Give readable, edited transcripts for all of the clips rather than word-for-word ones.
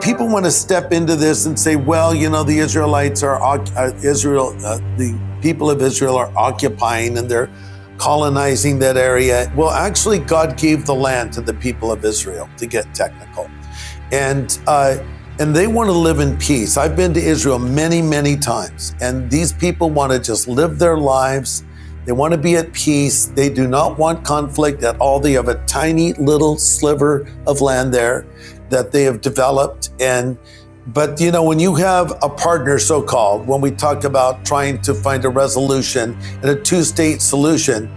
People want to step into this and say, well, the Israelites the people of Israel are occupying and they're colonizing that area. Well, actually, God gave the land to the people of Israel, to get technical. And they want to live in peace. I've been to Israel many, many times, and these people want to just live their lives. They want to be at peace. They do not want conflict at all. They have a tiny little sliver of land there that they have developed. But when you have a partner, so-called, when we talk about trying to find a resolution and a two-state solution,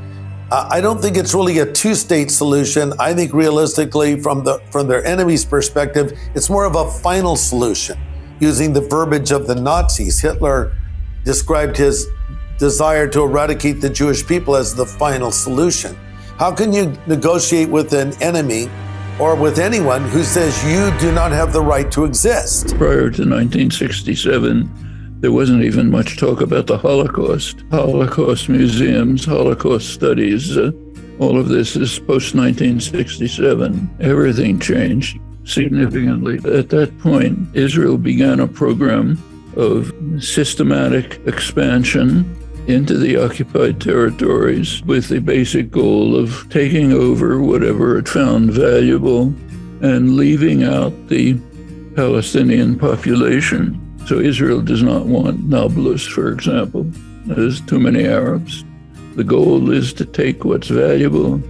I don't think it's really a two-state solution. I think realistically, from their enemy's perspective, it's more of a final solution, using the verbiage of the Nazis. Hitler described his desire to eradicate the Jewish people as the final solution. How can you negotiate with an enemy or with anyone who says you do not have the right to exist? Prior to 1967, there wasn't even much talk about the Holocaust. Holocaust museums, Holocaust studies, all of this is post-1967. Everything changed significantly. At that point, Israel began a program of systematic expansion into the occupied territories with the basic goal of taking over whatever it found valuable and leaving out the Palestinian population. So Israel does not want Nablus, for example. There's too many Arabs. The goal is to take what's valuable,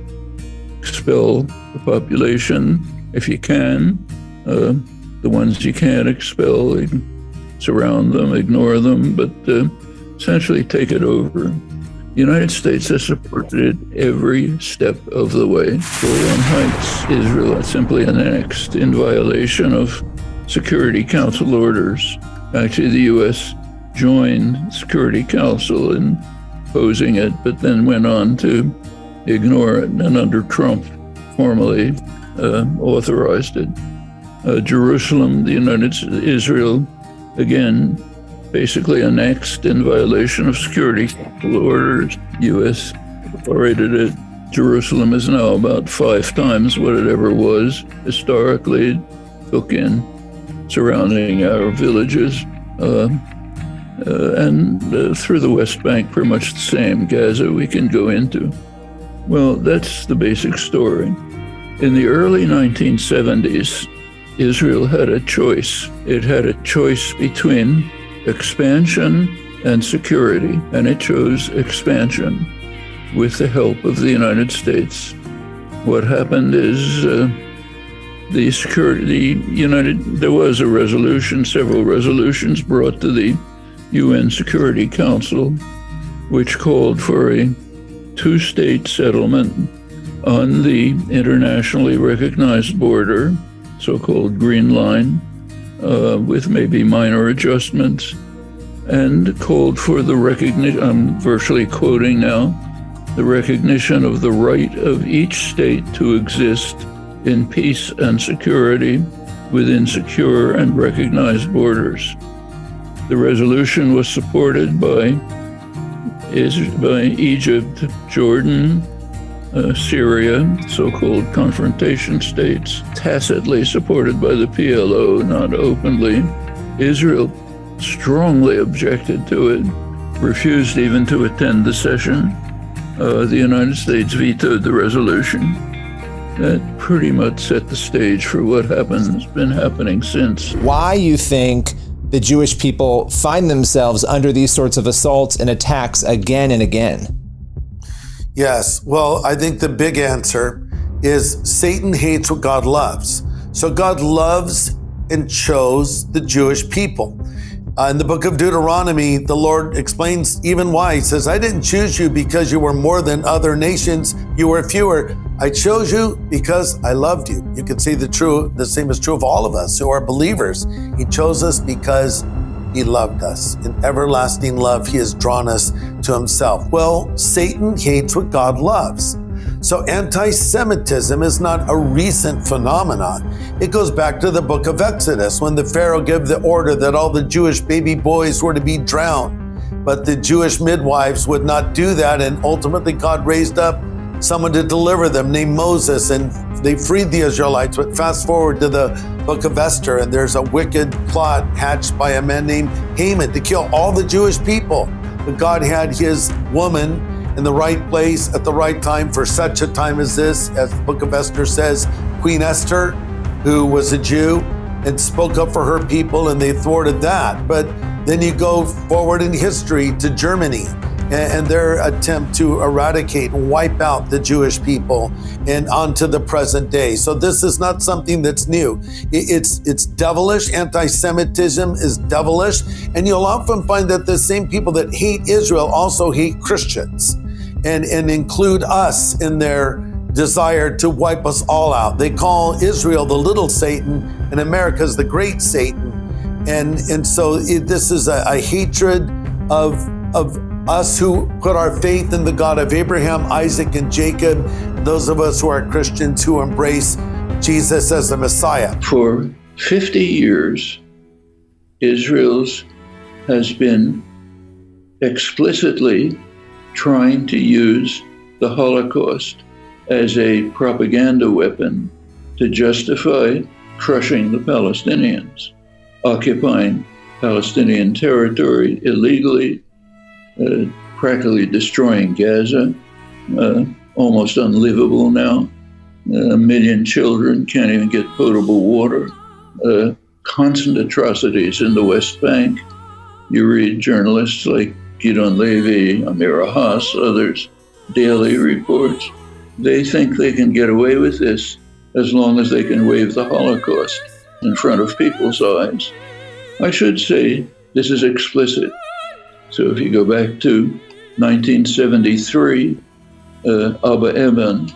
expel the population if you can. The ones you can't expel, surround them, ignore them, but essentially take it over. The United States has supported it every step of the way. Golan Heights, Israel simply annexed in violation of Security Council orders. Actually, the U.S. joined the Security Council in opposing it, but then went on to ignore it, and under Trump formally authorized it. Jerusalem, Israel, again, basically annexed in violation of Security Council orders. U.S. raided it. Jerusalem is now about 5 times what it ever was. Historically, it took in surrounding our villages, and through the West Bank, pretty much the same. Gaza we can go into. Well, that's the basic story. In the early 1970s, Israel had a choice. It had a choice between expansion and security, and it chose expansion with the help of the United States. What happened is there was a resolution, several resolutions brought to the UN Security Council, which called for a 2-state settlement on the internationally recognized border, so-called Green Line, with maybe minor adjustments, and called for the recognition, I'm virtually quoting now, the recognition of the right of each state to exist in peace and security within secure and recognized borders. The resolution was supported by Egypt, Jordan, Syria, so-called confrontation states, tacitly supported by the PLO, not openly. Israel strongly objected to it, refused even to attend the session. The United States vetoed the resolution. That pretty much set the stage for what has been happening since. Why you think the Jewish people find themselves under these sorts of assaults and attacks again and again? Yes, well, I think the big answer is Satan hates what God loves. So God loves and chose the Jewish people. In the book of Deuteronomy, the Lord explains even why. He says, I didn't choose you because you were more than other nations. You were fewer. I chose you because I loved you. You can see the same is true of all of us who are believers. He chose us because he loved us. In everlasting love, he has drawn us to himself. Well, Satan hates what God loves. So anti-Semitism is not a recent phenomenon. It goes back to the book of Exodus, when the Pharaoh gave the order that all the Jewish baby boys were to be drowned. But the Jewish midwives would not do that, and ultimately God raised up someone to deliver them named Moses, and they freed the Israelites. But fast forward to the book of Esther, and there's a wicked plot hatched by a man named Haman to kill all the Jewish people. But God had his woman in the right place at the right time for such a time as this, as the book of Esther says, Queen Esther, who was a Jew and spoke up for her people, and they thwarted that. But then you go forward in history to Germany and their attempt to eradicate and wipe out the Jewish people and onto the present day. So this is not something that's new. It's devilish. Anti-Semitism is devilish. And you'll often find that the same people that hate Israel also hate Christians and include us in their desire to wipe us all out. They call Israel the little Satan and America's the great Satan. And so this is a hatred of us who put our faith in the God of Abraham, Isaac, and Jacob, those of us who are Christians who embrace Jesus as the Messiah. For 50 years, Israel has been explicitly trying to use the Holocaust as a propaganda weapon to justify crushing the Palestinians, occupying Palestinian territory illegally, practically destroying Gaza, almost unlivable now. 1 million children can't even get potable water. Constant atrocities in the West Bank. You read journalists like Gidon Levy, Amira Haas, others, daily reports. They think they can get away with this as long as they can wave the Holocaust in front of people's eyes. I should say this is explicit. So if you go back to 1973, Abba Eban,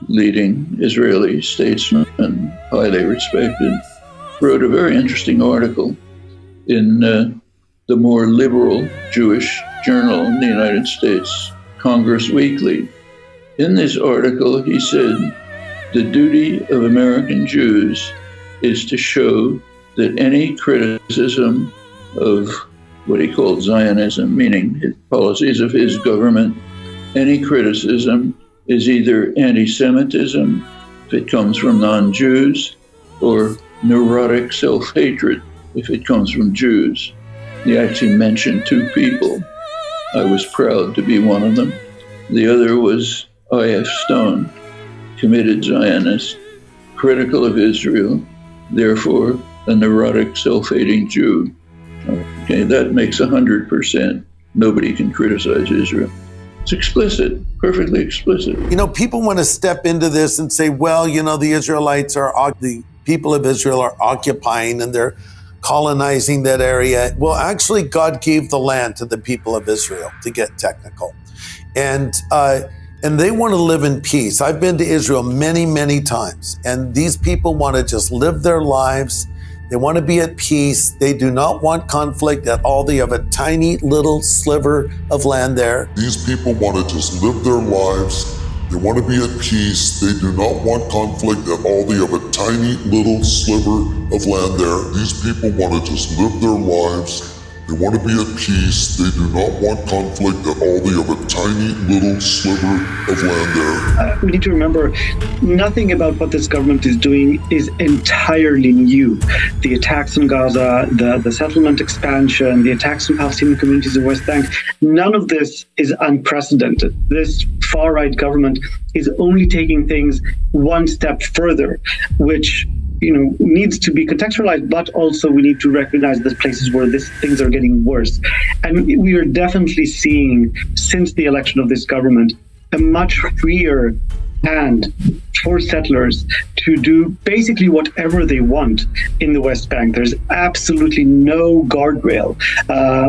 leading Israeli statesman and highly respected, wrote a very interesting article in the more liberal Jewish journal in the United States, Congress Weekly. In this article, he said, the duty of American Jews is to show that any criticism of what he called Zionism, meaning his policies of his government, any criticism is either anti-Semitism, if it comes from non-Jews, or neurotic self-hatred, if it comes from Jews. He actually mentioned two people. I was proud to be one of them. The other was I.F. Stone, committed Zionist, critical of Israel, therefore a neurotic self-hating Jew. Okay, that makes 100%. Nobody can criticize Israel. It's explicit, perfectly explicit. You know, people want to step into this and say, well, you know, the the people of Israel are occupying and they're colonizing that area. Well, actually, God gave the land to the people of Israel, to get technical. And they want to live in peace. I've been to Israel many, many times, and these people want to just live their lives. They want to be at peace. They do not want conflict at all. They have a tiny little sliver of land there. These people want to just live their lives. They want to be at peace. They do not want conflict at all. They have a tiny little sliver of land there. These people want to just live their lives. They want to be at peace. They do not want conflict at all. They have a tiny little sliver of land there. We need to remember, nothing about what this government is doing is entirely new. The attacks on Gaza, the settlement expansion, the attacks on Palestinian communities in the West Bank, none of this is unprecedented. This far-right government is only taking things one step further, which needs to be contextualized, but also we need to recognize the places where things are getting worse. And we are definitely seeing, since the election of this government, a much freer hand for settlers to do basically whatever they want in the West Bank. There's absolutely no guardrail,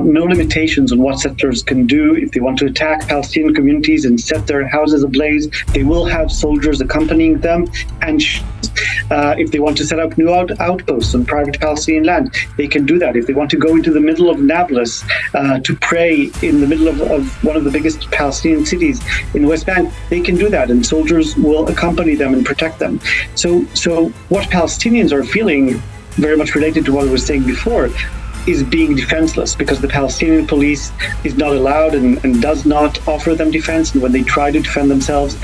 no limitations on what settlers can do. If they want to attack Palestinian communities and set their houses ablaze, they will have soldiers accompanying them. And if they want to set up new outposts on private Palestinian land, they can do that. If they want to go into the middle of Nablus to pray in the middle of one of the biggest Palestinian cities in the West Bank, they can do that, and soldiers will accompany them and protect them. So what Palestinians are feeling, very much related to what I was saying before, is being defenseless because the Palestinian police is not allowed and does not offer them defense. And when they try to defend themselves,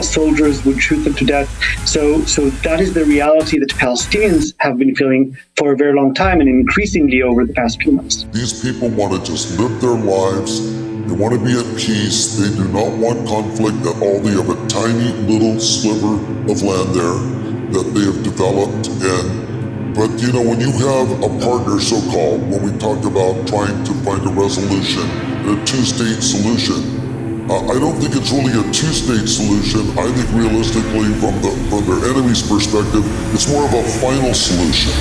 soldiers would shoot them to death. So that is the reality that Palestinians have been feeling for a very long time and increasingly over the past few months. These people want to just live their lives. They want to be at peace. They do not want conflict at all. They have a tiny little sliver of land there that they have developed. But when you have a partner, so-called, when we talk about trying to find a resolution, a two-state solution, I don't think it's really a two-state solution. I think realistically, from their enemy's perspective, it's more of a final solution.